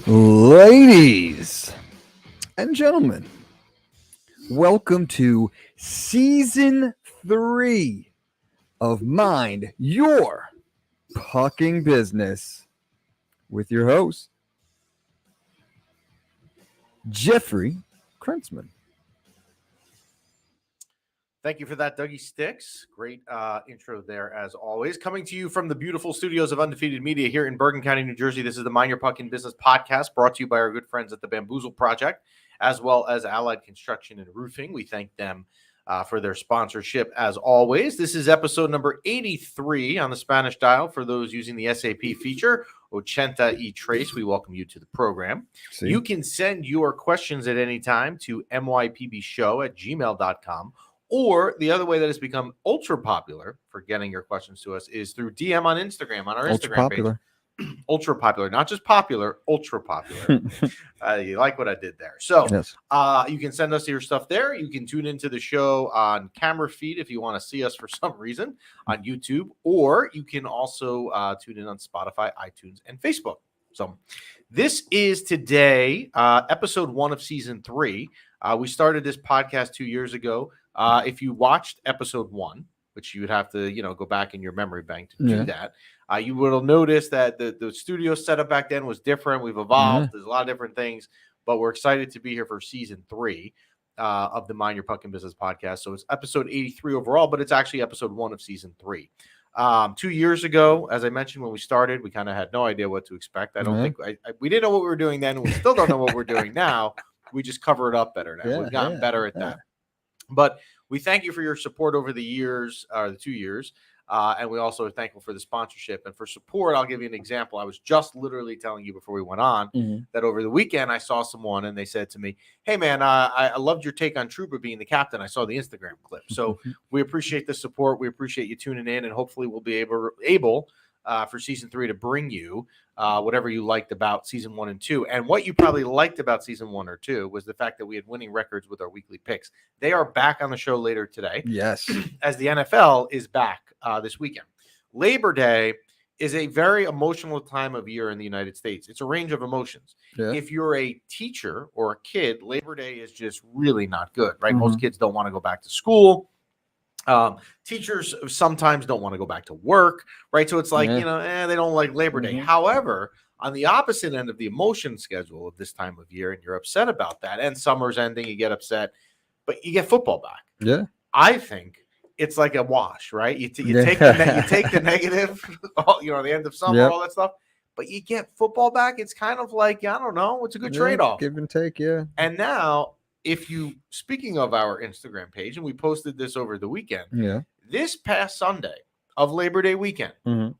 Ladies and gentlemen, welcome to season 3 of Mind Your Pucking Business with your host, Jeffrey Krentzman. Thank you for that, Dougie Sticks. Great intro there, as always. Coming to you from the beautiful studios of Undefeated Media here in Bergen County, New Jersey. This is the Mind Your Pucking Business podcast brought to you by our good friends at the Bamboozle Project, as well as Allied Construction and Roofing. We thank them for their sponsorship, as always. This is episode number 83 on the Spanish dial for those using the SAP feature, Ochenta y Trace. We welcome you to the program. See? You can send your questions at any time to mypbshow@gmail.com. Or the other way that has become ultra popular for getting your questions to us is through DM on Instagram, on our Instagram page. Ultra popular, not just popular, ultra popular. You like what I did there. So Yes. You can send us your stuff there. You can tune into the show on camera feed if you want to see us for some reason on YouTube, or you can also tune in on Spotify, iTunes, and Facebook. So this is today, episode 1 of season 3. We started this podcast 2 years ago. If you watched episode 1, which you would have to, go back in your memory bank to do that, you will notice that the studio setup back then was different. We've evolved. There's a lot of different things, but we're excited to be here for season 3 of the Mind Your Pucking Business podcast. So it's episode 83 overall, but it's actually episode 1 of season 3. 2 years ago, as I mentioned, when we started, we kind of had no idea what to expect. I don't think we didn't know what we were doing then. We still don't know what we're doing now. We just cover it up better now. We've gotten better at that. But we thank you for your support over the years, the 2 years. And we also are thankful for the sponsorship and for support. I'll give you an example. I was just literally telling you before we went on that over the weekend, I saw someone and they said to me, "Hey, man, I loved your take on Trouba being the captain. I saw the Instagram clip." So we appreciate the support. We appreciate you tuning in. And hopefully we'll be able for season 3 to bring you whatever you liked about season 1 and 2. And what you probably liked about season 1 or 2 was the fact that we had winning records with our weekly picks. They are back on the show later today. Yes. As the NFL is back this weekend. Labor Day is a very emotional time of year in the United States. It's a range of emotions. Yeah. If you're a teacher or a kid, Labor Day is just really not good, right? Most kids don't want to go back to school. Teachers sometimes don't want to go back to work, right? So it's like, they don't like Labor Day. However, on the opposite end of the emotion schedule of this time of year, and you're upset about that, and summer's ending, you get upset, but you get football back. Yeah. I think it's like a wash, right? You take the negative, the end of summer, all that stuff, but you get football back. It's kind of like, I don't know, it's a good trade-off. Give and take, yeah. And now, speaking of our Instagram page, and we posted this over the weekend, this past Sunday of Labor Day weekend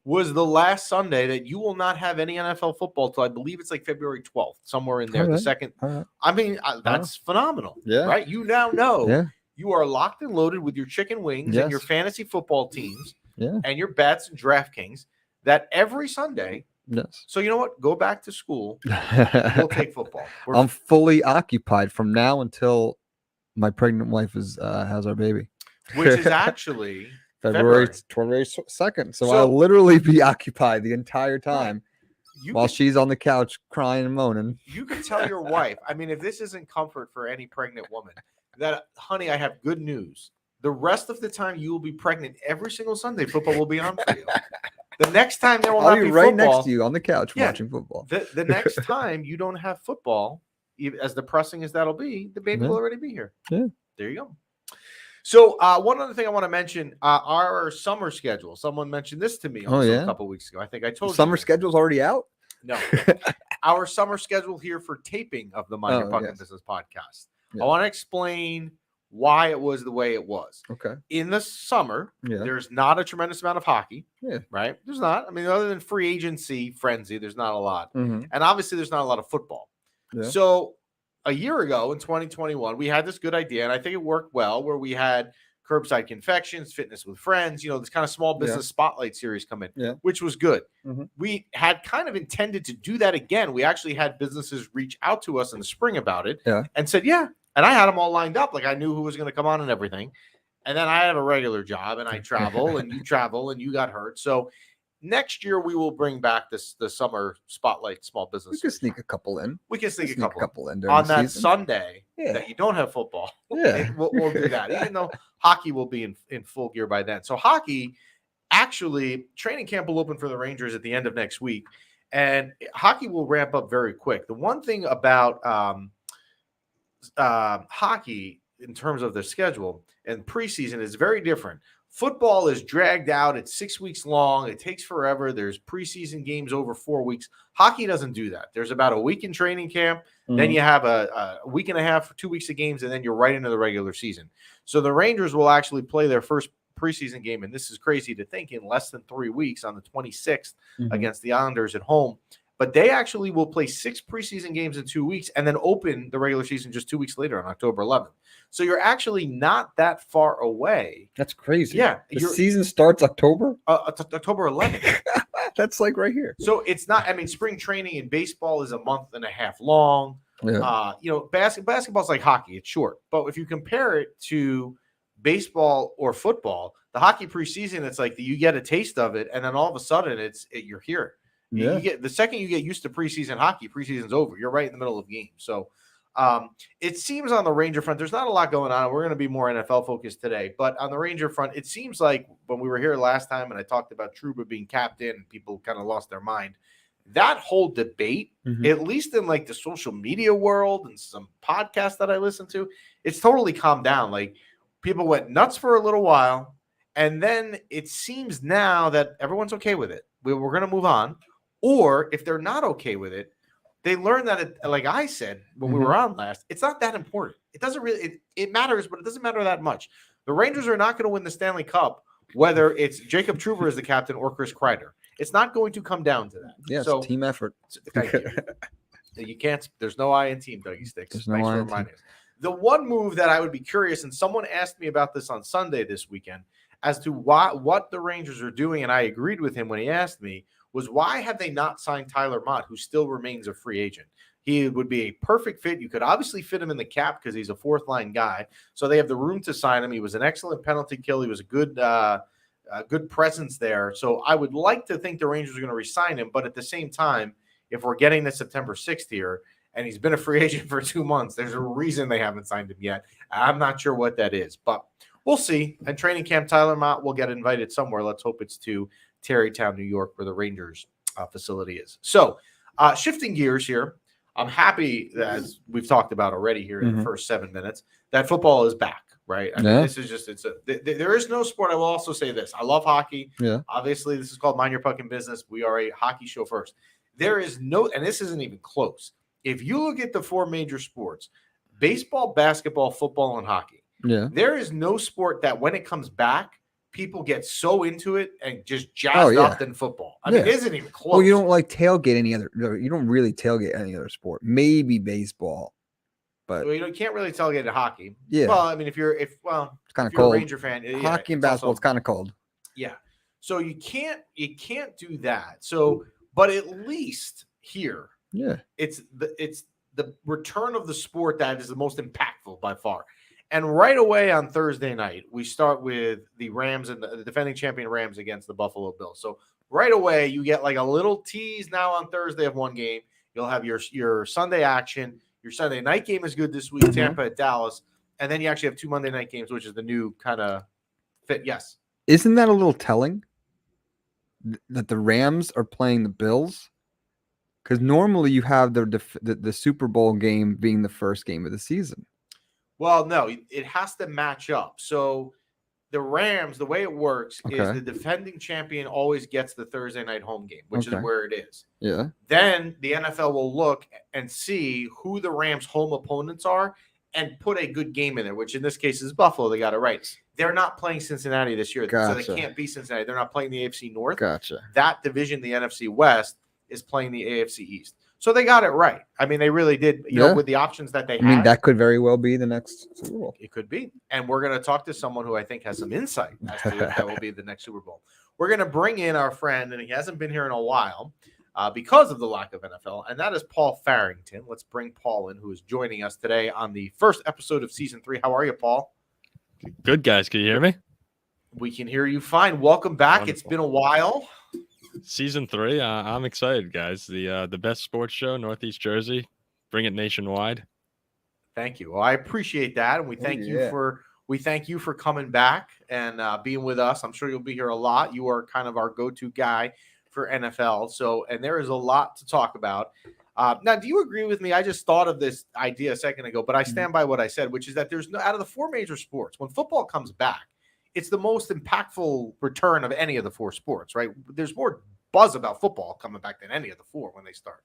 was the last Sunday that you will not have any NFL football till I believe it's like February 12th, somewhere in there. The second. I mean, that's phenomenal, right? You now know you are locked and loaded with your chicken wings and your fantasy football teams and your bets and DraftKings that every Sunday. Yes. So you know what? Go back to school. We'll take football. I'm fully occupied from now until my pregnant wife has our baby, which is actually February 2nd. So I'll literally be occupied the entire time while she's on the couch crying and moaning. You can tell your wife. I mean, if this isn't comfort for any pregnant woman, that, honey, I have good news. The rest of the time you will be pregnant every single Sunday. Football will be on for you. The next time there will not be right football, next to you on the couch watching football. The next time you don't have football, as depressing as that'll be, the baby will already be here. Yeah. There you go. So one other thing I want to mention, our summer schedule. Someone mentioned this to me a couple weeks ago. I think I told you. Summer schedule's already out? No. Our summer schedule here for taping of the Mind Your Pucking Business podcast. I want to explain why it was the way it was. Okay. In the summer, there's not a tremendous amount of hockey, right? There's not. I mean, other than free agency frenzy, there's not a lot. And obviously, there's not a lot of football. Yeah. So a year ago in 2021, we had this good idea, and I think it worked well, where we had Curbside Confections, Fitness with Friends, this kind of small business spotlight series come in, which was good. We had kind of intended to do that again. We actually had businesses reach out to us in the spring about it and said, and I had them all lined up. Like I knew who was going to come on and everything. And then I have a regular job and I travel and you travel and you got hurt. So Next year, we will bring back the summer spotlight small business. We can sneak a couple in. We can sneak a couple in during on the that season. Sunday that you don't have football. Yeah, we'll do that, even though hockey will be in full gear by then. So hockey, actually, training camp will open for the Rangers at the end of next week, and hockey will ramp up very quick. The one thing about hockey in terms of their schedule and preseason is very different. Football is dragged out. It's 6 weeks long. It takes forever. There's preseason games over 4 weeks. Hockey doesn't do that. There's about a week in training camp. Mm-hmm. Then you have a week and a half, 2 weeks of games, and then you're right into the regular season. So the Rangers will actually play their first preseason game, and this is crazy to think, in less than 3 weeks on the 26th against the Islanders at home. But they actually will play 6 preseason games in 2 weeks and then open the regular season just 2 weeks later on October 11th. So you're actually not that far away. That's crazy. Yeah. The season starts October? October 11th. That's like right here. So it's not, spring training in baseball is a month and a half long. Yeah. Basketball's like hockey. It's short. But if you compare it to baseball or football, the hockey preseason, it's like you get a taste of it, and then all of a sudden you're here. Yeah. You get the second you get used to preseason hockey, preseason's over. You're right in the middle of games. So it seems on the Ranger front, there's not a lot going on. We're going to be more NFL focused today. But on the Ranger front, it seems like when we were here last time and I talked about Trouba being captain and people kind of lost their mind, that whole debate, at least in like the social media world and some podcasts that I listen to, it's totally calmed down. Like people went nuts for a little while. And then it seems now that everyone's okay with it. We're going to move on. Or if they're not okay with it, they learn that, like I said when we were on last, it's not that important. It doesn't really – it matters, but it doesn't matter that much. The Rangers are not going to win the Stanley Cup, whether it's Jacob Trouba as the captain or Chris Kreider. It's not going to come down to that. Yeah, so, it's a team effort. Thank you. You can't – there's no I in team, Dougie Sticks. There's no I in team. The one move that I would be curious, and someone asked me about this on Sunday this weekend, as to what the Rangers are doing, and I agreed with him when he asked me, was why have they not signed Tyler Mott, who still remains a free agent? He would be a perfect fit. You could obviously fit him in the cap because he's a fourth-line guy, so they have the room to sign him. He was an excellent penalty kill. He was a good presence there. So I would like to think the Rangers are going to re-sign him, but at the same time, if we're getting to September 6th here, and he's been a free agent for 2 months, there's a reason they haven't signed him yet. I'm not sure what that is, but we'll see. And training camp, Tyler Mott will get invited somewhere. Let's hope it's to Tarrytown, New York, where the Rangers facility is. So shifting gears here, I'm happy that, as we've talked about already here in the first 7 minutes, that football is back, right? I mean, this is just, there is no sport. I will also say this. I love hockey. Yeah. Obviously, this is called Mind Your Pucking Business. We are a hockey show first. There is no, and this isn't even close. If you look at the 4 major sports, baseball, basketball, football, and hockey, there is no sport that when it comes back, people get so into it and just jazzed up than football. I mean, it isn't even close. Well, you don't like tailgate any other. You don't really tailgate any other sport. Maybe baseball, but you can't really tailgate at hockey. Yeah. Well, I mean, if you're it's kind of cold. A Ranger fan, hockey and basketball, it's kind of cold. Yeah. So you can't do that. So, but at least here, it's the return of the sport that is the most impactful by far. And right away on Thursday night, we start with the Rams and the defending champion Rams against the Buffalo Bills. So right away, you get like a little tease now on Thursday of one game. You'll have your Sunday action. Your Sunday night game is good this week, Tampa at Dallas. And then you actually have 2 Monday night games, which is the new kind of fit. Yes. Isn't that a little telling that the Rams are playing the Bills? Because normally you have the Super Bowl game being the first game of the season. Well, no, it has to match up. So the Rams, the way it works is the defending champion always gets the Thursday night home game, which is where it is. Yeah. Then the NFL will look and see who the Rams' home opponents are and put a good game in there, which in this case is Buffalo. They got it right. They're not playing Cincinnati this year, so they can't beat Cincinnati. They're not playing the AFC North. Gotcha. That division, the NFC West, is playing the AFC East. So they got it right. I mean, they really did, you know, with the options that they had. I mean, that could very well be the next Super Bowl. It could be. And we're going to talk to someone who I think has some insight as to if that will be the next Super Bowl. We're going to bring in our friend, and he hasn't been here in a while because of the lack of NFL, and that is Paul Farrington. Let's bring Paul in, who is joining us today on the first episode of Season 3. How are you, Paul? Good, guys. Can you hear me? We can hear you fine. Welcome back. Wonderful. It's been a while. Season 3, I'm excited, guys. The best sports show, Northeast Jersey. Bring it nationwide. Thank you. Well, I appreciate that, and we thank you for coming back and being with us. I'm sure you'll be here a lot. You are kind of our go-to guy for NFL. So, and there is a lot to talk about. Now, do you agree with me? I just thought of this idea a second ago, but I stand by what I said, which is that there's no, out of the 4 major sports, when football comes back, it's the most impactful return of any of the 4 sports, right? There's more buzz about football coming back than any of the 4 when they start.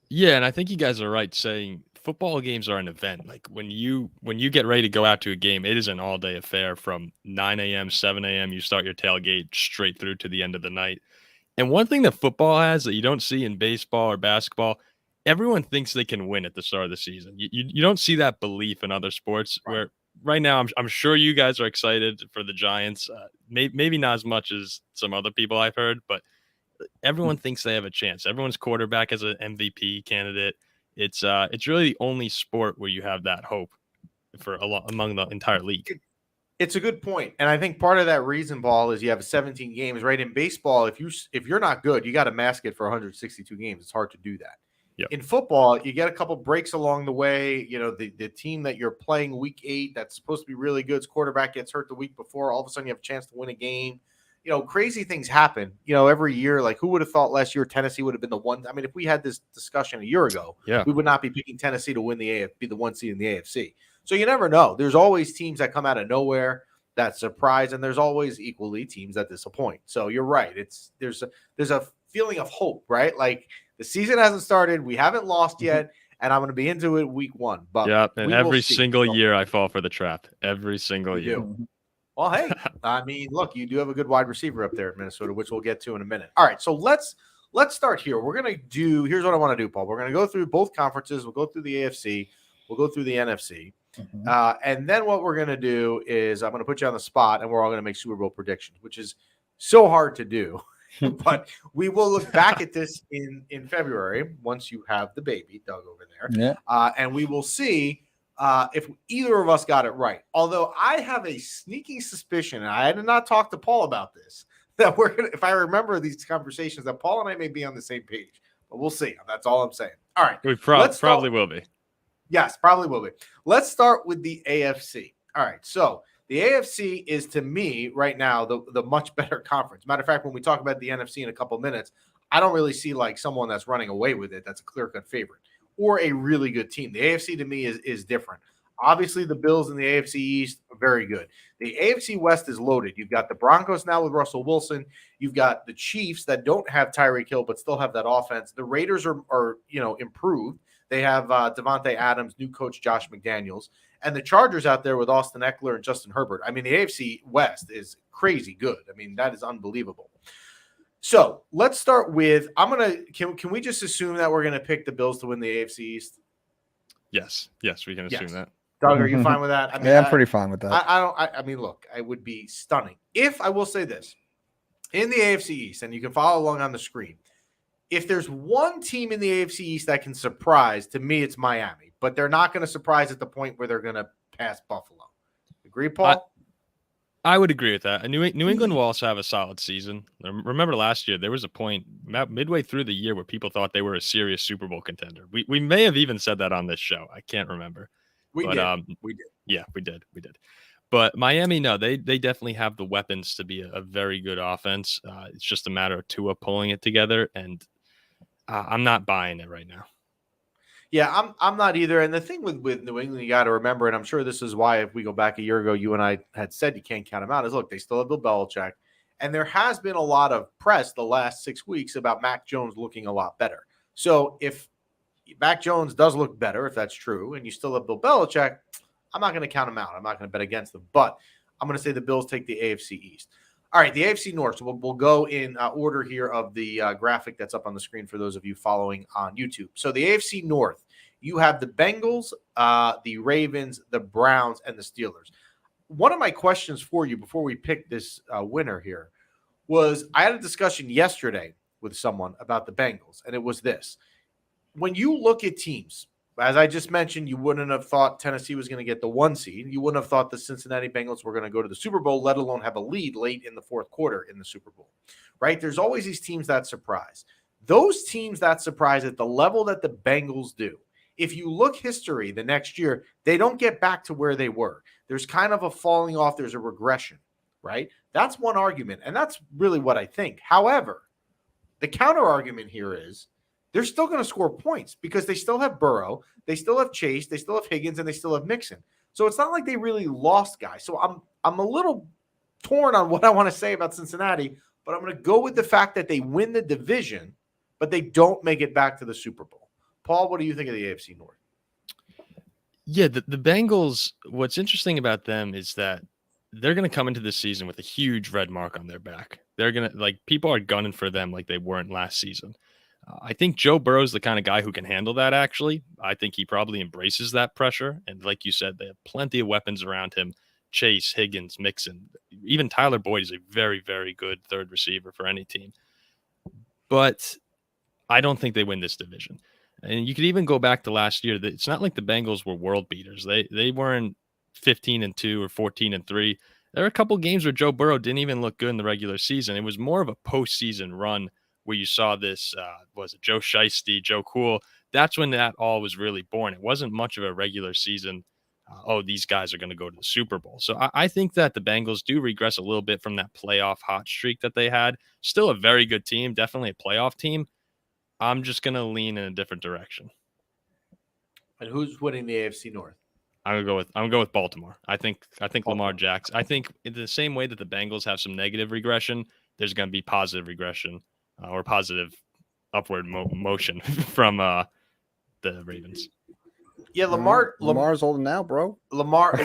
Yeah, and I think you guys are right saying football games are an event. Like when you get ready to go out to a game, it is an all-day affair from 9 a.m., 7 a.m. You start your tailgate straight through to the end of the night. And one thing that football has that you don't see in baseball or basketball, everyone thinks they can win at the start of the season. You don't see that belief in other sports where right now I'm sure you guys are excited for the Giants. Maybe not as much as some other people I've heard, but everyone thinks they have a chance. Everyone's quarterback as an MVP candidate. It's really the only sport where you have that hope for among the entire league. It's a good point. And I think part of that reason, Ball, is you have 17 games, right? In baseball, if you're not good, you got to mask it for 162 games. It's hard to do that. Yep. In football, you get a couple breaks along the way. You know, the team that you're playing week 8 that's supposed to be really good, its quarterback gets hurt the week before. All of a sudden, you have a chance to win a game. You know, crazy things happen, you know, every year. Like, who would have thought last year Tennessee would have been the one? I mean, if we had this discussion a year ago, we would not be picking Tennessee to win be the 1 seed in the AFC. So you never know. There's always teams that come out of nowhere that surprise, and there's always equally teams that disappoint. So you're right. There's a feeling of hope, right? Like the season hasn't started, we haven't lost yet, and I'm going to be into it week 1. But yeah, and every single year I fall for the trap. Every single year. Well, hey, I mean, look, you do have a good wide receiver up there at Minnesota, which we'll get to in a minute. All right, so let's start here. We're going to do – here's what I want to do, Paul. We're going to go through both conferences. We'll go through the AFC. We'll go through the NFC. And then what we're going to do is I'm going to put you on the spot, and we're all going to make Super Bowl predictions, which is so hard to do. But we will look back at this in February once you have the baby, Doug, over there. Yeah. And we will see – if either of us got it right. Although I have a sneaking suspicion, and I did not talk to Paul about this, that we're going to, if I remember these conversations, that Paul and I may be on the same page. But we'll see. That's all I'm saying. All right. We probably will be. Yes, probably will be. Let's start with the AFC. All right. So the AFC is, to me, right now, the much better conference. Matter of fact, when we talk about the NFC in a couple minutes, I don't really see like someone that's running away with it that's a clear-cut favorite, or a really good team. The AFC to me is different. Obviously, the Bills in the AFC East are very good. The AFC West is loaded. You've got the Broncos now with Russell Wilson. You've got the Chiefs that don't have Tyreek Hill but still have that offense. The Raiders are improved. They have Devontae Adams, new coach Josh McDaniels, and the Chargers out there with Austin Eckler and Justin Herbert. I mean, the AFC West is crazy good. I mean, that is unbelievable. So let's start with can we just assume that we're gonna pick the Bills to win the AFC East? Yes, we can assume that. Doug, are you fine with that? I mean, yeah, I'm pretty fine with that. I mean, look, it would be stunning. If I will say this, in the AFC East, and you can follow along on the screen, if there's one team in the AFC East that can surprise, to me, it's Miami. But they're not going to surprise at the point where they're going to pass Buffalo. Agree, Paul? I would agree with that. New England will also have a solid season. Remember last year, there was a point midway through the year where people thought they were a serious Super Bowl contender. We may have even said that on this show. I can't remember. We did. Yeah, we did. But Miami, no, they definitely have the weapons to be a very good offense. It's just a matter of Tua pulling it together, and I'm not buying it right now. Yeah, I'm not either. And the thing with New England, you got to remember, and I'm sure this is why, if we go back a year ago, you and I had said you can't count them out, is look, they still have Bill Belichick. And there has been a lot of press the last 6 weeks about Mac Jones looking a lot better. So if Mac Jones does look better, if that's true, and you still have Bill Belichick, I'm not going to count them out. I'm not going to bet against them. But I'm going to say the Bills take the AFC East. All right, the AFC North. So we'll go in order here of the graphic that's up on the screen for those of you following on YouTube. So the AFC North, you have the Bengals, the Ravens, the Browns, and the Steelers. One of my questions for you before we pick this winner here was, I had a discussion yesterday with someone about the Bengals, and it was this. When you look at teams, as I just mentioned, you wouldn't have thought Tennessee was going to get the 1 seed. You wouldn't have thought the Cincinnati Bengals were going to go to the Super Bowl, let alone have a lead late in the fourth quarter in the Super Bowl, right? There's always these teams that surprise. Those teams that surprise at the level that the Bengals do, if you look history the next year, they don't get back to where they were. There's kind of a falling off. There's a regression, right? That's one argument, and that's really what I think. However, the counter argument here is they're still going to score points because they still have Burrow, they still have Chase, they still have Higgins, and they still have Mixon. So it's not like they really lost guys. So I'm a little torn on what I want to say about Cincinnati, but I'm going to go with the fact that they win the division, but they don't make it back to the Super Bowl. Paul, what do you think of the AFC North? Yeah, the Bengals, what's interesting about them is that they're going to come into this season with a huge red mark on their back. They're going to, like, people are gunning for them like they weren't last season. I think Joe Burrow's the kind of guy who can handle that, actually. I think he probably embraces that pressure. And like you said, they have plenty of weapons around him. Chase, Higgins, Mixon. Even Tyler Boyd is a very, very good third receiver for any team. But I don't think they win this division. And you could even go back to last year. It's not like the Bengals were world beaters. They weren't 15-2 or 14-3. There were a couple games where Joe Burrow didn't even look good in the regular season. It was more of a postseason run where you saw this, was it Joe Shiesty, Joe Cool? That's when that all was really born. It wasn't much of a regular season. These guys are going to go to the Super Bowl. So I think that the Bengals do regress a little bit from that playoff hot streak that they had. Still a very good team, definitely a playoff team. I'm just going to lean in a different direction. And who's winning the AFC North? I'm gonna go with Baltimore. I think Lamar Jackson. I think in the same way that the Bengals have some negative regression, there's going to be positive regression or positive upward motion from the Ravens. Yeah, Lamar's old now, bro. Lamar.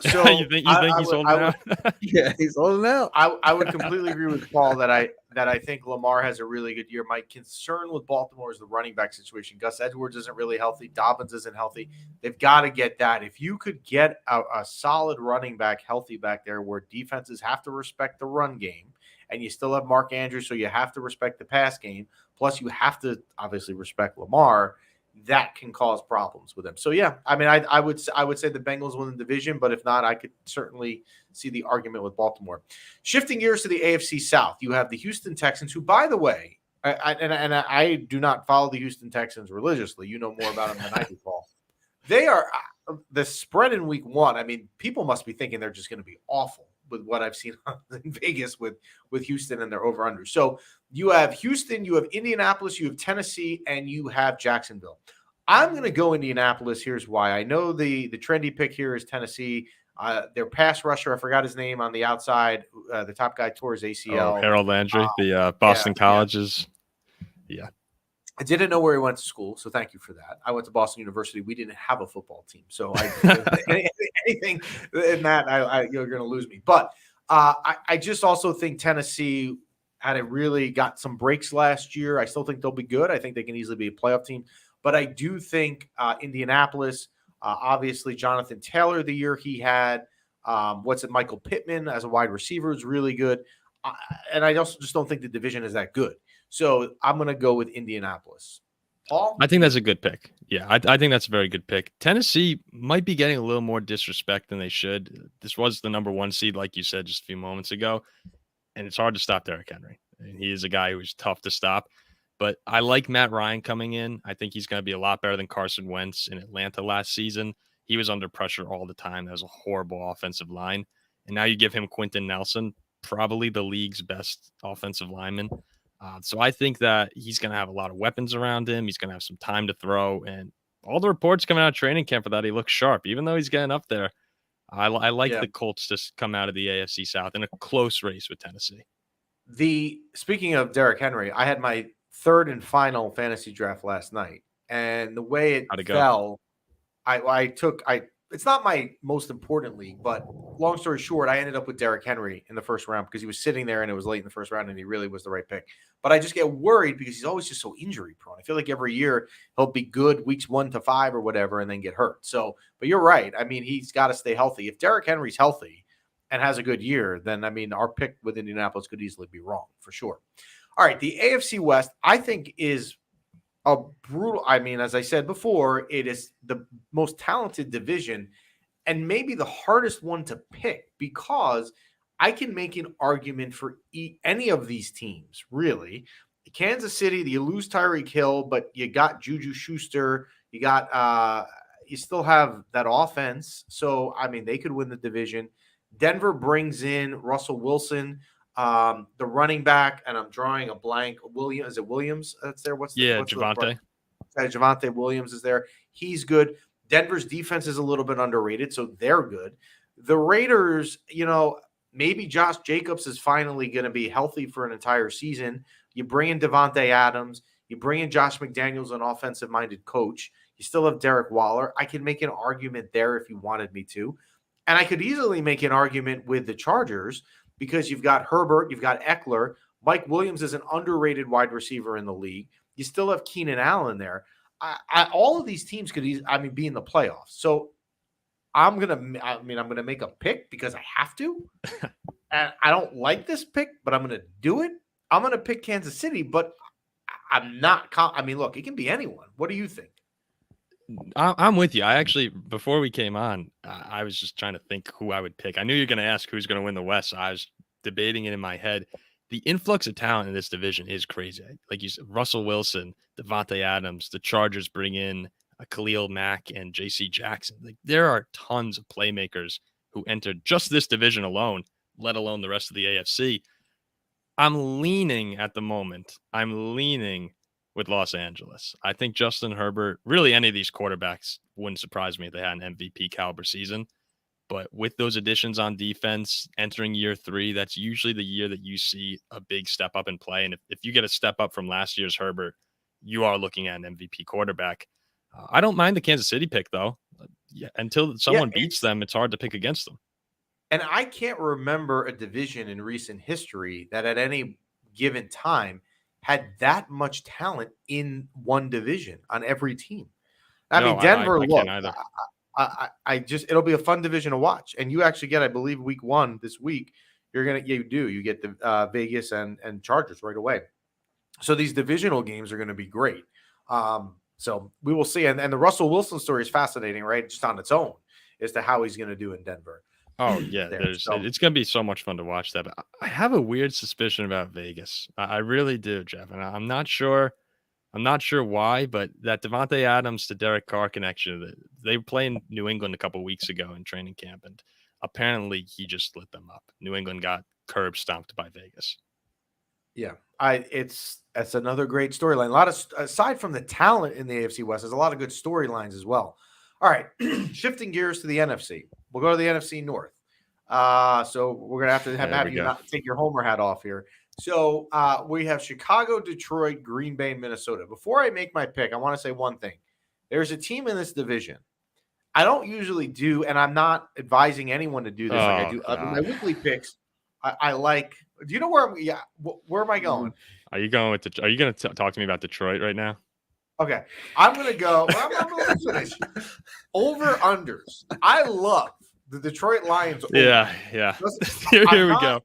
So you think he's old now? Yeah, he's old now. I would completely agree with Paul that I think Lamar has a really good year. My concern with Baltimore is the running back situation. Gus Edwards isn't really healthy. Dobbins isn't healthy. They've got to get that. If you could get a solid running back healthy back there where defenses have to respect the run game, and you still have Mark Andrews, so you have to respect the pass game, plus you have to obviously respect Lamar, that can cause problems with them. So, yeah, I mean, I would say the Bengals win the division, but if not, I could certainly see the argument with Baltimore. Shifting gears to the AFC South, you have the Houston Texans, who, by the way, I do not follow the Houston Texans religiously. You know more about them than I do, Paul. They are the spread in week 1. I mean, people must be thinking they're just going to be awful with what I've seen in Vegas with Houston and their over-under. So you have Houston, you have Indianapolis, you have Tennessee, and you have Jacksonville. I'm going to go Indianapolis. Here's why. I know the trendy pick here is Tennessee. Their pass rusher, I forgot his name on the outside. The top guy tore his ACL. Harold Landry, the Boston Colleges. Yeah. I didn't know where he went to school, so thank you for that. I went to Boston University. We didn't have a football team, so anything in that, you're going to lose me. But I just also think Tennessee got some breaks last year. I still think they'll be good. I think they can easily be a playoff team. But I do think Indianapolis, obviously Jonathan Taylor, the year he had, Michael Pittman as a wide receiver is really good. And I also just don't think the division is that good. So I'm going to go with Indianapolis. Paul? I think that's a good pick. Yeah, I think that's a very good pick. Tennessee might be getting a little more disrespect than they should. This was the number 1 seed, like you said just a few moments ago, and it's hard to stop Derrick Henry. And he is a guy who's tough to stop. But I like Matt Ryan coming in. I think he's going to be a lot better than Carson Wentz in Atlanta last season. He was under pressure all the time. That was a horrible offensive line. And now you give him Quentin Nelson, probably the league's best offensive lineman. So I think that he's going to have a lot of weapons around him. He's going to have some time to throw. And all the reports coming out of training camp for that, he looks sharp. Even though he's getting up there, I like the Colts to come out of the AFC South in a close race with Tennessee. Speaking of Derrick Henry, I had my third and final fantasy draft last night. And the way it fell, it's not my most important league, but long story short, I ended up with Derrick Henry in the first round because he was sitting there and it was late in the first round and he really was the right pick. But I just get worried because he's always just so injury prone. I feel like every year he'll be good weeks 1 to 5 or whatever and then get hurt. So, but you're right. I mean, he's got to stay healthy. If Derrick Henry's healthy and has a good year, then I mean, our pick with Indianapolis could easily be wrong for sure. All right. The AFC West, I think, is a brutal. I mean, as I said before, it is the most talented division and maybe the hardest one to pick because I can make an argument for any of these teams, really. Kansas City, you lose Tyreek Hill, but you got Juju Schuster. You got you still have that offense. So, I mean, they could win the division. Denver brings in Russell Wilson, the running back, and I'm drawing a blank. Williams, is it Williams that's there? What's Javonte. Javonte Williams is there. He's good. Denver's defense is a little bit underrated, so they're good. The Raiders, maybe Josh Jacobs is finally going to be healthy for an entire season. You bring in Devontae Adams. You bring in Josh McDaniels, an offensive-minded coach. You still have Derek Waller. I can make an argument there if you wanted me to. And I could easily make an argument with the Chargers because you've got Herbert, you've got Eckler. Mike Williams is an underrated wide receiver in the league. You still have Keenan Allen there. All of these teams could be in the playoffs. So I'm gonna make a pick because I have to. And I don't like this pick, but I'm gonna do it. I'm gonna pick Kansas City, but I'm not. Look, it can be anyone. What do you think? I'm with you. I actually, before we came on, I was just trying to think who I would pick. I knew you were going to ask who's going to win the West. So I was debating it in my head. The influx of talent in this division is crazy. Like you said, Russell Wilson, Devontae Adams, the Chargers bring in Khalil Mack and J.C. Jackson. Like there are tons of playmakers who entered just this division alone, let alone the rest of the AFC. I'm leaning at the moment. With Los Angeles. I think Justin Herbert, really any of these quarterbacks wouldn't surprise me if they had an MVP caliber season. But with those additions on defense entering year 3, that's usually the year that you see a big step up in play. And if you get a step up from last year's Herbert, you are looking at an MVP quarterback. I don't mind the Kansas City pick, though. Until someone beats them, it's hard to pick against them. And I can't remember a division in recent history that at any given time had that much talent in one division on every team. Denver, I just it'll be a fun division to watch. And you actually get, I believe, week 1 this week. You get the Vegas and Chargers right away. So these divisional games are going to be great. So we will see. And the Russell Wilson story is fascinating, right? Just on its own as to how he's going to do in Denver. Oh, yeah. It's going to be so much fun to watch that. But I have a weird suspicion about Vegas. I really do, Jeff. And I'm not sure why, but that Devontae Adams to Derek Carr connection, they were playing New England a couple weeks ago in training camp, and apparently he just lit them up. New England got curb stomped by Vegas. Yeah, that's another great storyline. A lot of, aside from the talent in the AFC West, there's a lot of good storylines as well. All right, shifting gears to the NFC. We'll go to the NFC North. So we're going to have you not take your Homer hat off here. So we have Chicago, Detroit, Green Bay, Minnesota. Before I make my pick, I want to say one thing. There's a team in this division. I don't usually do, and I'm not advising anyone to do this like I do. My weekly picks, I like. Do you know where I'm? Yeah, where am I going? Are you going with? Are you going to talk to me about Detroit right now? Okay, I'm going to go. I'm going to finish. Over unders. I love the Detroit Lions. Yeah. Here we go.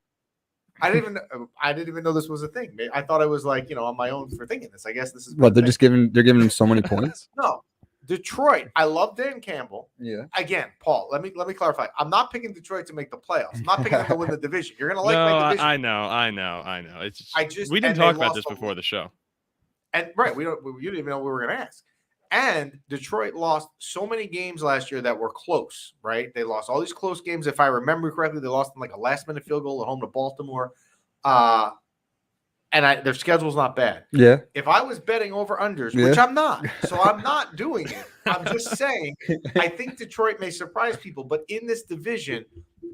I didn't even know this was a thing. I thought I was on my own for thinking this. I guess this is what they're giving him so many points. No, Detroit. I love Dan Campbell. Yeah. Again, Paul. Let me clarify. I'm not picking Detroit to make the playoffs. I'm not picking them to win the division. You're gonna my division. I know. We didn't talk about this before the show. And right, you didn't even know we were gonna ask. And Detroit lost so many games last year that were close, right? They lost all these close games. If I remember correctly, they lost in like a last-minute field goal at home to Baltimore. And their schedule's not bad. Yeah. If I was betting over unders, which I'm not, so I'm not doing it. I'm just saying I think Detroit may surprise people. But in this division,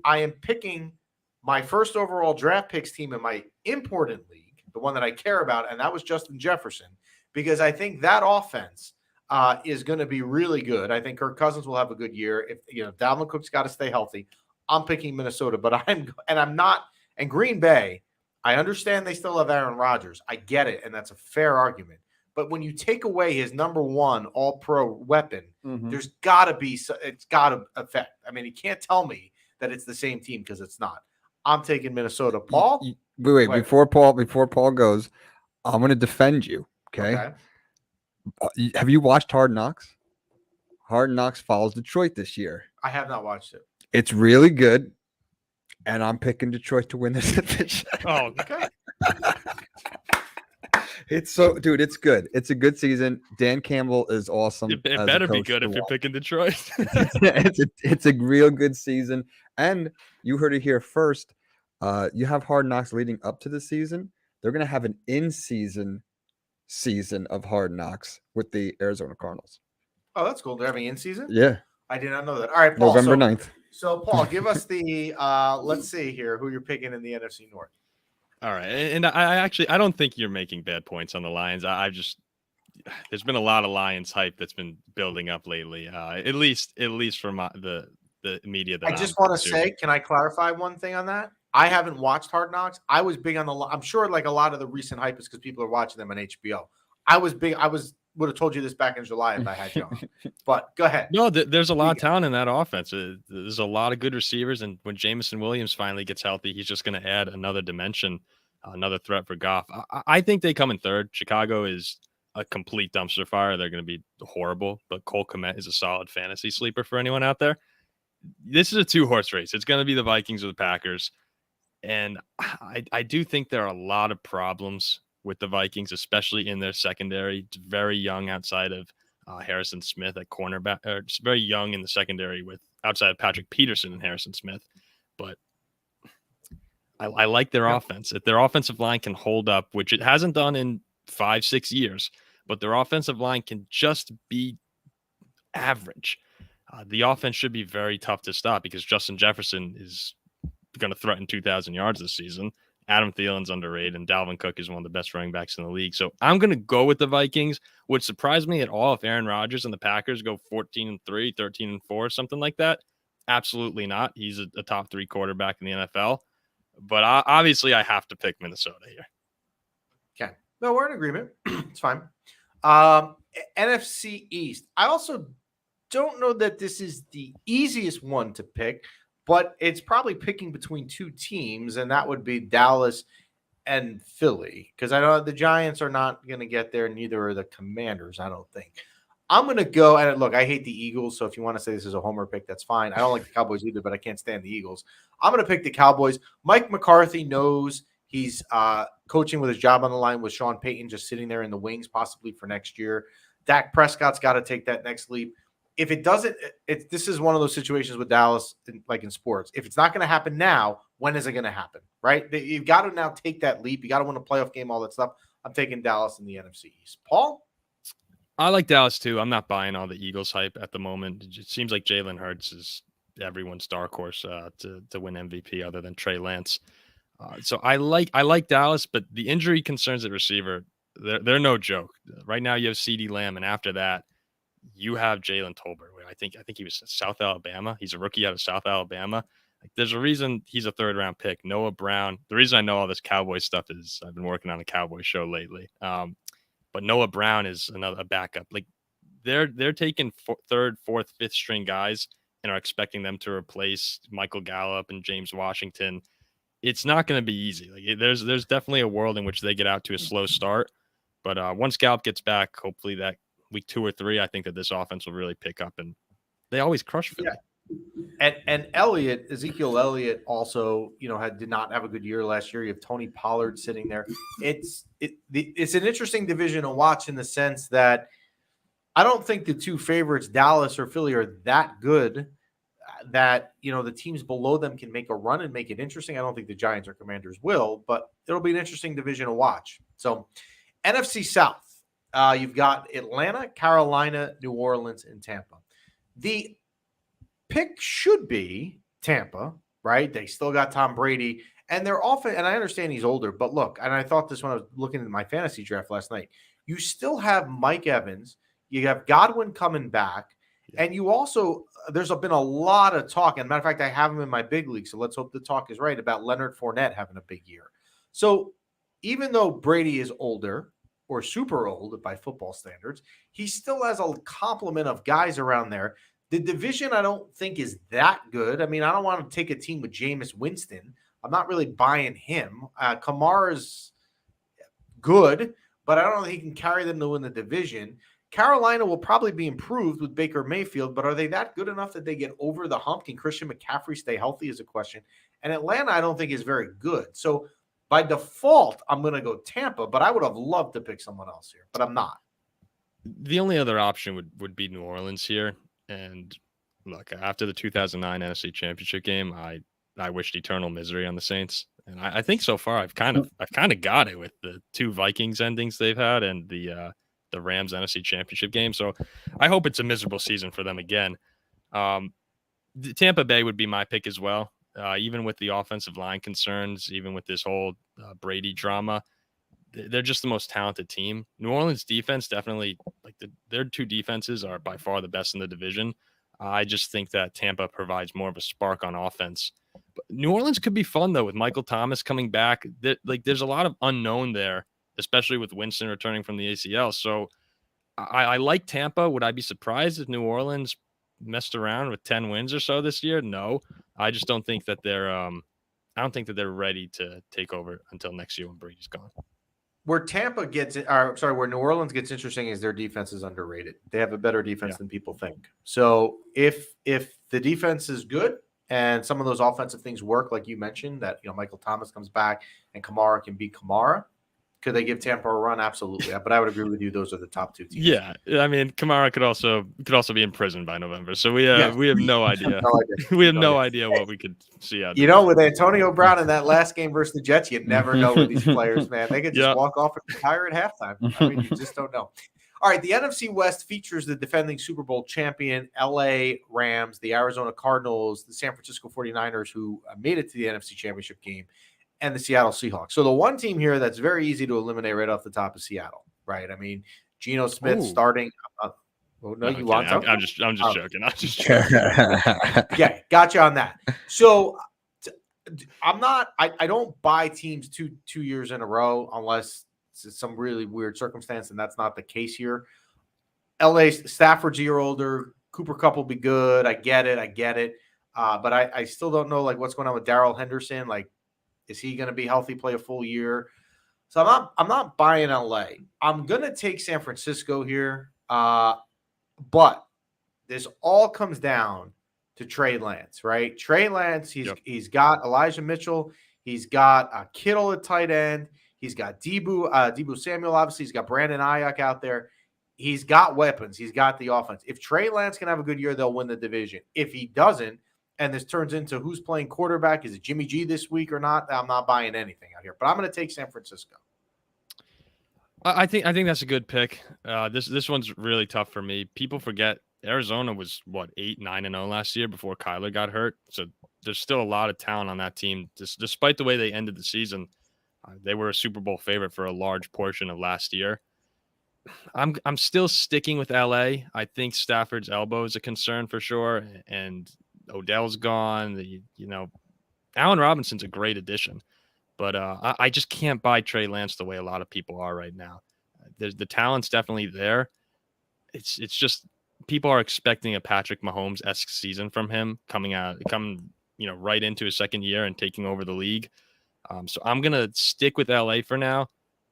I am picking my first overall draft picks team in my important league, the one that I care about, and that was Justin Jefferson, because I think that offense is going to be really good. I think Kirk Cousins will have a good year. If Dalvin Cook's got to stay healthy, I'm picking Minnesota. But I'm not. And Green Bay, I understand they still have Aaron Rodgers. I get it, and that's a fair argument. But when you take away his number one All-Pro weapon, there's got to be. It's got to affect. I mean, he can't tell me that it's the same team because it's not. I'm taking Minnesota. Paul, wait. Before Paul goes, I'm going to defend you. Okay. Have you watched Hard Knocks? Hard Knocks follows Detroit this year. I have not watched it. It's really good, and I'm picking Detroit to win this division. Oh, Okay. It's so, dude, it's good. It's a good season. Dan Campbell is awesome. it as a better be coach good to if you're watch. picking Detroit. it's a real good season. And you heard it here first. You have Hard Knocks leading up to the season. They're going to have an in-season season of Hard Knocks with the Arizona Cardinals. Oh, that's cool. They're having in season? Yeah. I did not know that. All right, Paul. November 9th. So, Paul, give us the let's see here who you're picking in the NFC North. All right, and I don't think you're making bad points on the Lions. There's been a lot of Lions hype that's been building up lately. At least from the media that I just want to say, can I clarify one thing on that? I haven't watched Hard Knocks. I was big on I'm sure like a lot of the recent hype is because people are watching them on HBO. I would have told you this back in July if I had you on. But go ahead. No, there's a lot of talent in that offense. There's a lot of good receivers, and when Jameson Williams finally gets healthy, he's just going to add another dimension, another threat for Goff. I think they come in third. Chicago is a complete dumpster fire. They're going to be horrible, but Cole Kmet is a solid fantasy sleeper for anyone out there. This is a 2-horse race. It's going to be the Vikings or the Packers, and I do think there are a lot of problems with the Vikings, especially in their secondary. It's very young outside of Harrison Smith at cornerback. It's very young in the secondary with outside of Patrick Peterson and Harrison Smith. But I like their offense. If their offensive line can hold up, which it hasn't done in 5-6 years, but their offensive line can just be average. The offense should be very tough to stop because Justin Jefferson is going to threaten 2,000 yards this season. Adam Thielen's underrated, and Dalvin Cook is one of the best running backs in the league. So I'm going to go with the Vikings. Would surprise me at all if Aaron Rodgers and the Packers go 14-3, 13-4, something like that. Absolutely not. He's a top 3 quarterback in the NFL. But obviously, I have to pick Minnesota here. Okay. No, we're in agreement. It's fine. NFC East. I also don't know that this is the easiest one to pick, but it's probably picking between 2 teams, and that would be Dallas and Philly, because I know the Giants are not going to get there. Neither are the Commanders, I don't think. I'm going to go, and look, I hate the Eagles, so if you want to say this is a homer pick, that's fine. I don't like the Cowboys either, but I can't stand the Eagles. I'm going to pick the Cowboys. Mike McCarthy knows he's coaching with his job on the line with Sean Payton just sitting there in the wings possibly for next year. Dak Prescott's got to take that next leap. If it doesn't, this is one of those situations with Dallas, like in sports. If it's not going to happen now, when is it going to happen, right? You've got to now take that leap. You got to win a playoff game, all that stuff. I'm taking Dallas in the NFC East. Paul? I like Dallas too. I'm not buying all the Eagles hype at the moment. It seems like Jalen Hurts is everyone's dark horse to win MVP other than Trey Lance. So I like Dallas, but the injury concerns at receiver, they're no joke. Right now you have CeeDee Lamb, and after that, you have Jalen Tolbert. I think he was South Alabama. He's a rookie out of South Alabama. Like, there's a reason he's a 3rd-round pick. Noah Brown. The reason I know all this Cowboy stuff is I've been working on a Cowboy show lately. But Noah Brown is a backup. Like they're taking 3rd, 4th, 5th string guys and are expecting them to replace Michael Gallup and James Washington. It's not going to be easy. Like there's definitely a world in which they get out to a slow start, but once Gallup gets back, hopefully that week 2 or 3, I think that this offense will really pick up, and they always crush Philly. Yeah. And Ezekiel Elliott also, did not have a good year last year. You have Tony Pollard sitting there. It's an interesting division to watch in the sense that I don't think the 2 favorites, Dallas or Philly, are that good that, the teams below them can make a run and make it interesting. I don't think the Giants or Commanders will, but it'll be an interesting division to watch. So NFC South. You've got Atlanta, Carolina, New Orleans, and Tampa. The pick should be Tampa, right? They still got Tom Brady, and they're often, and I understand he's older, but look, and I thought this when I was looking at my fantasy draft last night, you still have Mike Evans, you have Godwin coming back, and you also, there's been a lot of talk, and matter of fact, I have him in my big league, so let's hope the talk is right about Leonard Fournette having a big year. So even though Brady is older, or super old by football standards, he still has a complement of guys around there. The division, I don't think, is that good. I mean, I don't want to take a team with Jameis Winston. I'm not really buying him. Kamara's good, but I don't know if he can carry them to win the division. Carolina will probably be improved with Baker Mayfield, but are they that good enough that they get over the hump? Can Christian McCaffrey stay healthy is a question. And Atlanta, I don't think is very good. So by default, I'm going to go Tampa, but I would have loved to pick someone else here, but I'm not. The only other option would be New Orleans here. And look, after the 2009 NFC Championship game, I wished eternal misery on the Saints. And I think so far I've kind of got it with the 2 Vikings endings they've had and the Rams NFC Championship game. So I hope it's a miserable season for them again. Tampa Bay would be my pick as well. Even with the offensive line concerns, even with this whole Brady drama, they're just the most talented team. New Orleans defense definitely, like their 2 defenses are by far the best in the division. I just think that Tampa provides more of a spark on offense. But New Orleans could be fun though with Michael Thomas coming back. There's a lot of unknown there, especially with Winston returning from the ACL. So I like Tampa. Would I be surprised if New Orleans messed around with 10 wins or so this year? No, I just don't think that they're I don't think that they're ready to take over until next year when Brady's gone. Where New Orleans gets interesting is their defense is underrated. They have a better defense than people think. So if the defense is good and some of those offensive things work, like you mentioned, that Michael Thomas comes back and Kamara can beat Kamara, could they give Tampa a run? Absolutely. But I would agree with you. Those are the top 2 teams. Yeah, I mean, Kamara could also be in prison by November. So we have no idea. We have no idea what we could see out there. With Antonio Brown in that last game versus the Jets, you never know with these players, man. They could just walk off and retire at halftime. I mean, you just don't know. All right, the NFC West features the defending Super Bowl champion LA Rams, the Arizona Cardinals, the San Francisco 49ers, who made it to the NFC Championship game, and the Seattle Seahawks. So the one team here that's very easy to eliminate right off the top is Seattle, right? I mean, Geno Smith starting. I'm just joking. Yeah, got you on that. So I don't buy teams two years in a row unless it's some really weird circumstance, and that's not the case here. LA Stafford's a year older. Cooper Kupp will be good. I get it. But I still don't know what's going on with Darrell Henderson. Is he going to be healthy, play a full year? So I'm not buying LA. I'm going to take San Francisco here. But this all comes down to Trey Lance, right? Trey Lance, he's got Elijah Mitchell. He's got Kittle at tight end. He's got Deebo Samuel, obviously. He's got Brandon Ayuk out there. He's got weapons. He's got the offense. If Trey Lance can have a good year, they'll win the division. If he doesn't, and this turns into who's playing quarterback, is it Jimmy G this week or not? I'm not buying anything out here. But I'm going to take San Francisco. I think that's a good pick. This one's really tough for me. People forget Arizona was 8-9-0 last year before Kyler got hurt. So there's still a lot of talent on that team. Despite the way they ended the season, they were a Super Bowl favorite for a large portion of last year. I'm still sticking with LA. I think Stafford's elbow is a concern for sure, and Odell's gone. Allen Robinson's a great addition. But I just can't buy Trey Lance the way a lot of people are right now. The talent's definitely there. It's just people are expecting a Patrick Mahomes-esque season from him coming right into his second year and taking over the league. So I'm gonna stick with LA for now.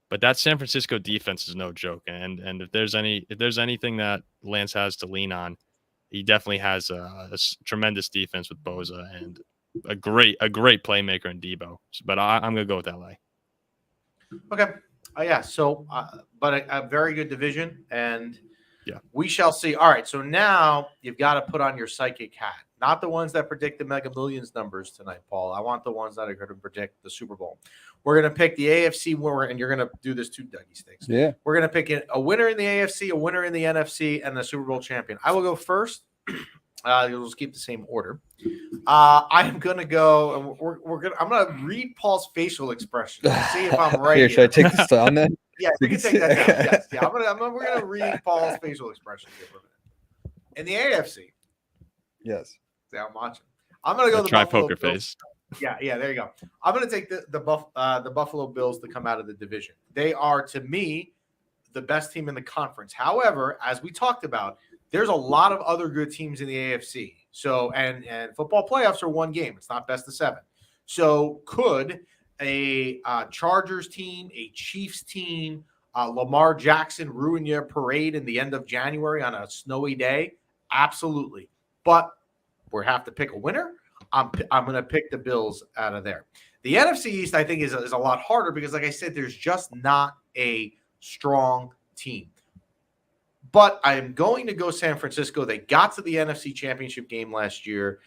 But that San Francisco defense is no joke. And if there's anything that Lance has to lean on, he definitely has a tremendous defense with Bosa and a great playmaker in Debo. But I'm going to go with LA. Okay. So, but a very good division, and we shall see. All right. So now you've got to put on your psychic hat, not the ones that predict the Mega Millions numbers tonight, Paul. I want the ones that are going to predict the Super Bowl. We're going to pick the AFC winner, and you're going to do this too, Dougie Sticks. Yeah. We're going to pick a winner in the AFC, a winner in the NFC, and the Super Bowl champion. I will go first. We'll just keep the same order. I'm gonna go. I'm gonna read Paul's facial expression. See if I'm right. Here, should I take this down then? Yeah, you can take that down. Yes, yeah. We're gonna read Paul's facial expression here for a minute. In the AFC. Yes. See, I'm watching. I'm gonna go the try Buffalo poker Bills. face. Yeah. There you go. I'm gonna take the Buffalo Bills to come out of the division. They are, to me, the best team in the conference. However, as we talked about, there's a lot of other good teams in the AFC. So, and football playoffs are one game. It's not best of 7. So could a Chargers team, a Chiefs team, Lamar Jackson ruin your parade in the end of January on a snowy day? Absolutely. But we have to pick a winner. I'm going to pick the Bills out of there. The NFC East, I think, is a lot harder because, like I said, there's just not a strong team. But I am going to go San Francisco. They got to the NFC Championship game last year.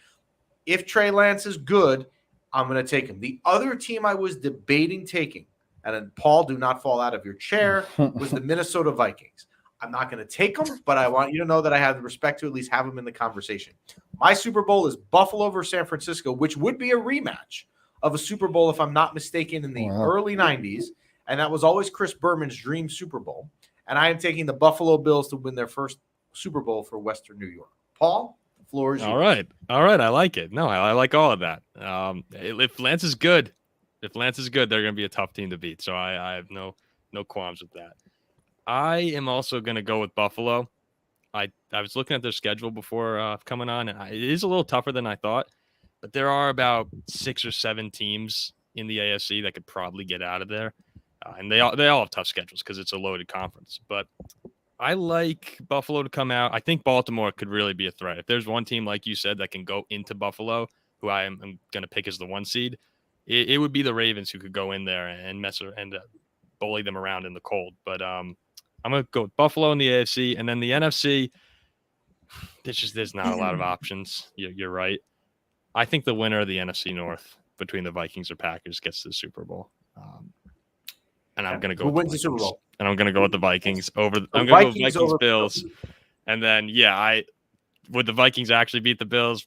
If Trey Lance is good, I'm going to take him. The other team I was debating taking, and then Paul, do not fall out of your chair, was the Minnesota Vikings. I'm not going to take them, but I want you to know that I have the respect to at least have them in the conversation. My Super Bowl is Buffalo versus San Francisco, which would be a rematch of a Super Bowl, if I'm not mistaken, in the early 90s. And that was always Chris Berman's dream Super Bowl. And I am taking the Buffalo Bills to win their first Super Bowl for Western New York. Paul, the floor is yours. All right. I like it. No, I like all of that. If Lance is good, they're going to be a tough team to beat. So I have no qualms with that. I am also going to go with Buffalo. I was looking at their schedule before coming on, and it is a little tougher than I thought. But there are about 6 or 7 teams in the AFC that could probably get out of there. And they all have tough schedules because it's a loaded conference. But I like Buffalo to come out. I think Baltimore could really be a threat. If there's one team, like you said, that can go into Buffalo, who I am going to pick as the 1 seed, it would be the Ravens who could go in there and bully them around in the cold. But I'm going to go with Buffalo in the AFC. And then the NFC, there's not a lot of options. You're right. I think the winner of the NFC North between the Vikings or Packers gets to the Super Bowl. And I'm going to go Who with wins the Super Bowl? And I'm going to go with the Vikings over. I'm going to go Vikings Bills. And then, would the Vikings actually beat the Bills?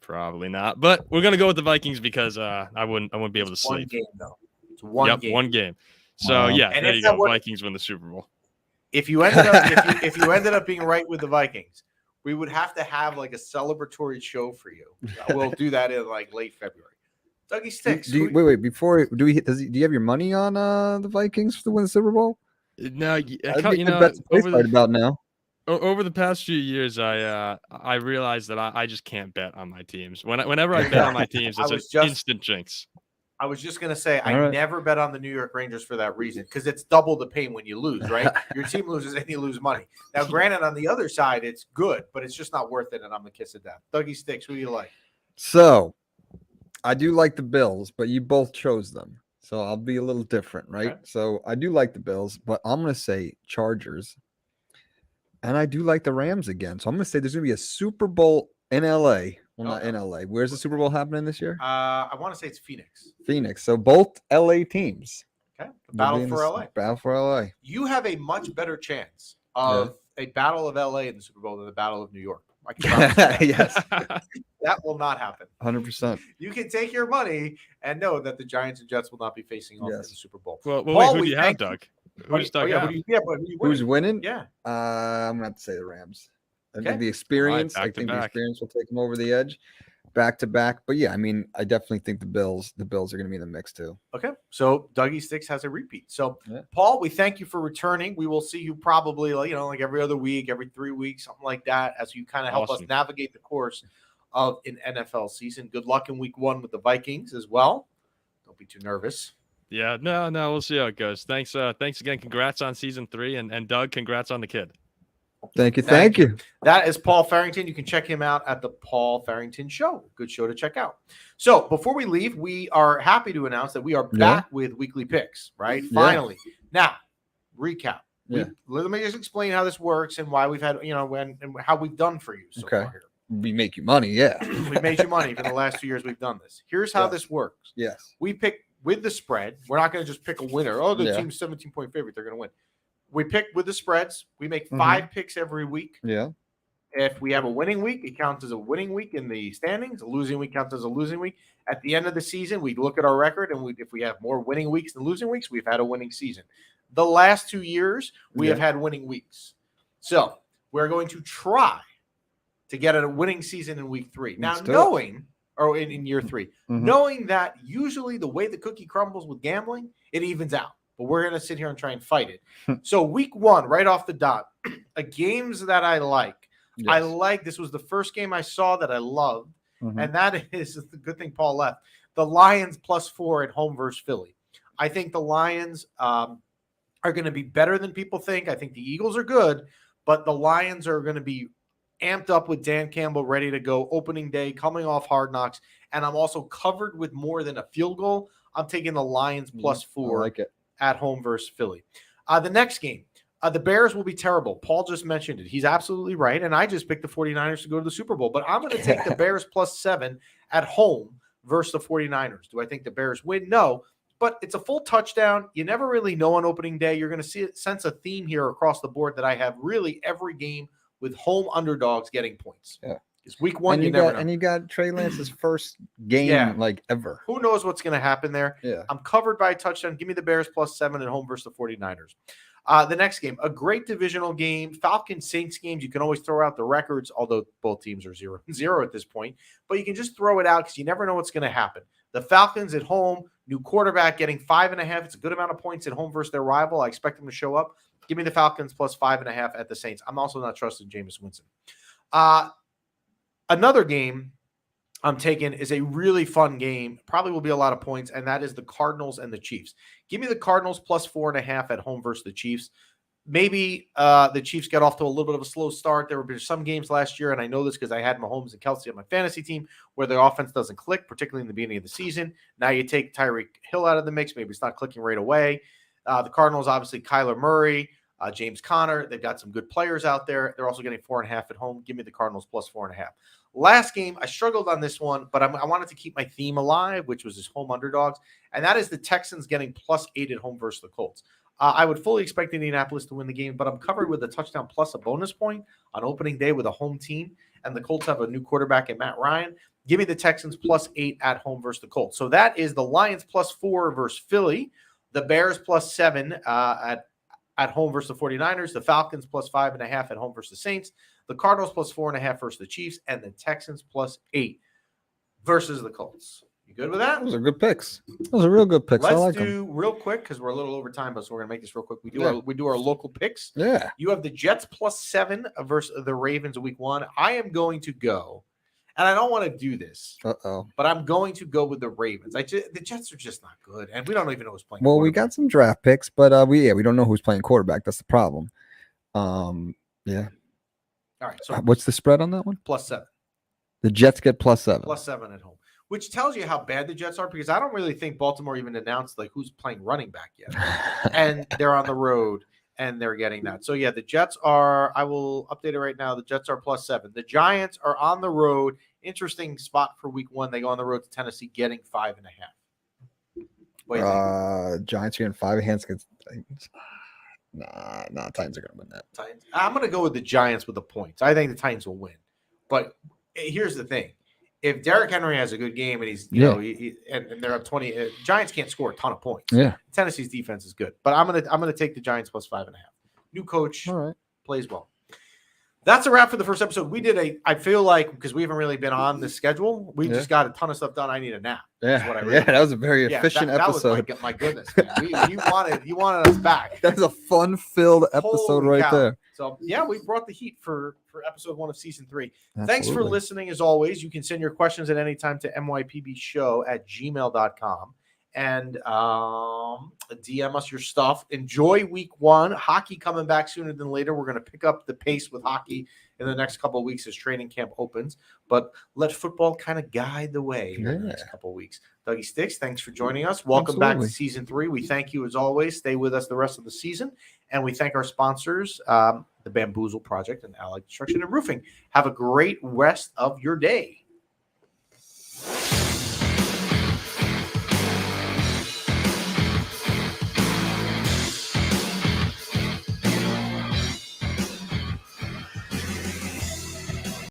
Probably not. But we're going to go with the Vikings because I wouldn't be able to sleep. One game, though. It's one game. One game. So, and there you go. Vikings win the Super Bowl. If you ended up if you ended up being right with the Vikings, we would have to have like a celebratory show for you. We'll do that in like late February. Dougie Sticks. Wait. Before do you have your money on the Vikings to win the Super Bowl? No, over the past few years, I realized that I just can't bet on my teams. Whenever I bet on my teams, it's an instant jinx. I was just going to say, I never bet on the New York Rangers for that reason, because it's double the pain when you lose, right? Your team loses and you lose money. Now, granted, on the other side, it's good, but it's just not worth it, and I'm a kiss of death. Dougie Sticks, who do you like? So, I do like the Bills, but you both chose them. So, I'll be a little different, right? Okay. So, I do like the Bills, but I'm going to say Chargers. And I do like the Rams again. So, I'm going to say there's going to be a Super Bowl in L.A., well, not in LA. Where's the Super Bowl happening this year? I want to say it's Phoenix. Phoenix. So both LA teams. Okay. Battle for LA. Battle for LA. You have a much better chance of a Battle of LA in the Super Bowl than the Battle of New York. I can promise that. Yes. That will not happen. 100%. You can take your money and know that the Giants and Jets will not be facing off in the Super Bowl. Well, Paul, who do you have, Doug? Who's winning? Yeah. I'm going to have to say the Rams. I think the experience. I think the experience will take them over the edge, back to back. But yeah, I mean, I definitely think the Bills are going to be in the mix too. Okay, so Dougie Sticks has a repeat. So Paul, we thank you for returning. We will see you probably, like every other week, every 3 weeks, something like that, as you kind of help us navigate the course of an NFL season. Good luck in Week 1 with the Vikings as well. Don't be too nervous. Yeah, no, we'll see how it goes. Thanks again. Congrats on season 3, and Doug, congrats on the kid. Thank you. That is Paul Farrington. You can check him out at the Paul Farrington Show. Good show to check out. So before we leave, we are happy to announce that we are back with weekly picks, right? Finally. Now, recap. Let me just explain how this works and why we've had, and how we've done for you so far here. We make you money, yeah. We made you money for the last 2 years we've done this. Here's how this works. Yes. We pick with the spread. We're not going to just pick a winner. Oh, the team's 17-point favorite. They're going to win. We pick with the spreads. We make 5 picks every week. Yeah. If we have a winning week, it counts as a winning week in the standings. A losing week counts as a losing week. At the end of the season, we look at our record, and if we have more winning weeks than losing weeks, we've had a winning season. The last 2 years, we have had winning weeks. So we're going to try to get a winning season in week 3. Now, in year 3, knowing that usually the way the cookie crumbles with gambling, it evens out. But we're going to sit here and try and fight it. So week 1, right off the dot, games that I like. Yes. This was the first game I saw that I loved. And that is the good thing Paul left. The Lions +4 at home versus Philly. I think the Lions are are going to be better than people think. I think the Eagles are good, but the Lions are going to be amped up with Dan Campbell ready to go opening day, coming off Hard Knocks. And I'm also covered with more than a field goal. I'm taking the Lions +4 I like it. at home versus Philly. The next game, the Bears will be terrible. Paul just mentioned it. He's absolutely right. And I just picked the 49ers to go to the Super Bowl. But I'm going to take the Bears +7 at home versus the 49ers. Do I think the Bears win? No. But it's a full touchdown. You never really know on opening day. You're going to sense a theme here across the board that I have really every game with home underdogs getting points. Yeah. Because week one, And you never know. And you got Trey Lance's first game ever. Who knows what's going to happen there? Yeah. I'm covered by a touchdown. Give me the Bears +7 at home versus the 49ers. The next game, a great divisional game. Falcons-Saints games, you can always throw out the records, although both teams are 0-0 at this point. But you can just throw it out because you never know what's going to happen. The Falcons at home, new quarterback getting 5.5. It's a good amount of points at home versus their rival. I expect them to show up. Give me the Falcons +5.5 at the Saints. I'm also not trusting Jameis Winston. Another game I'm taking is a really fun game. Probably will be a lot of points, and that is the Cardinals and the Chiefs. Give me the Cardinals +4.5 at home versus the Chiefs. Maybe the Chiefs got off to a little bit of a slow start. There were some games last year, and I know this because I had Mahomes and Kelsey on my fantasy team, where the offense doesn't click, particularly in the beginning of the season. Now you take Tyreek Hill out of the mix. Maybe it's not clicking right away. The Cardinals, obviously, Kyler Murray, James Conner. They've got some good players out there. They're also getting 4.5 at home. Give me the Cardinals +4.5. Last game, I struggled on this one, but I wanted to keep my theme alive, which was his home underdogs, and that is the Texans getting +8 at home versus the Colts. I would fully expect Indianapolis to win the game, but I'm covered with a touchdown plus a bonus point on opening day with a home team, and the Colts have a new quarterback in Matt Ryan. Give me the Texans +8 at home versus the Colts. So that is the Lions +4 versus Philly, the Bears +7 at home versus the 49ers, the Falcons +5.5 at home versus the Saints, the Cardinals +4.5 versus the Chiefs, and the Texans +8 versus the Colts. You good with that? Those are good picks. Those are real good picks. I Let's like do them. real quick because we're a little over time, but so we're gonna make this real quick. We do our local picks. Yeah. You have the Jets +7 versus the Ravens week 1. I am going to go, and I don't want to do this, but I'm going to go with the Ravens. The Jets are just not good, and we don't even know who's playing. Well, we got some draft picks, but we don't know who's playing quarterback. That's the problem. Yeah. All right. So What's the spread on that one? +7. The Jets get +7. +7 at home, which tells you how bad the Jets are because I don't really think Baltimore even announced like who's playing running back yet, and they're on the road and they're getting that. So yeah, the Jets are. I will update it right now. The Jets are +7. The Giants are on the road. Interesting spot for week 1. They go on the road to Tennessee, getting 5.5. What do you think? Giants are getting 5 hands against Titans. Nah, Titans are gonna win that. Titans. I'm going to go with the Giants with the points. I think the Titans will win. But here's the thing: if Derrick Henry has a good game and he's, and they're up 20, Giants can't score a ton of points. Yeah, Tennessee's defense is good, but I'm gonna take the Giants +5.5. New coach, all right, plays well. That's a wrap for the first episode. I feel like because we haven't really been on the schedule, we just got a ton of stuff done. I need a nap. Yeah, that was a very efficient episode. That was my goodness, man. You wanted us back. That's a fun-filled episode there. So yeah, we brought the heat for episode 1 of season 3. Absolutely. Thanks for listening. As always, you can send your questions at any time to mypbshow@gmail.com and DM us your stuff. Enjoy week 1. Hockey coming back sooner than later. We're going to pick up the pace with hockey in the next couple of weeks as training camp opens, but let football kind of guide the way in the next couple of weeks. Dougie Sticks, thanks for joining us. Welcome back to season 3. We thank you as always. Stay with us the rest of the season, and we thank our sponsors, the Bamboozle Project and Allied Construction and Roofing. Have a great rest of your day.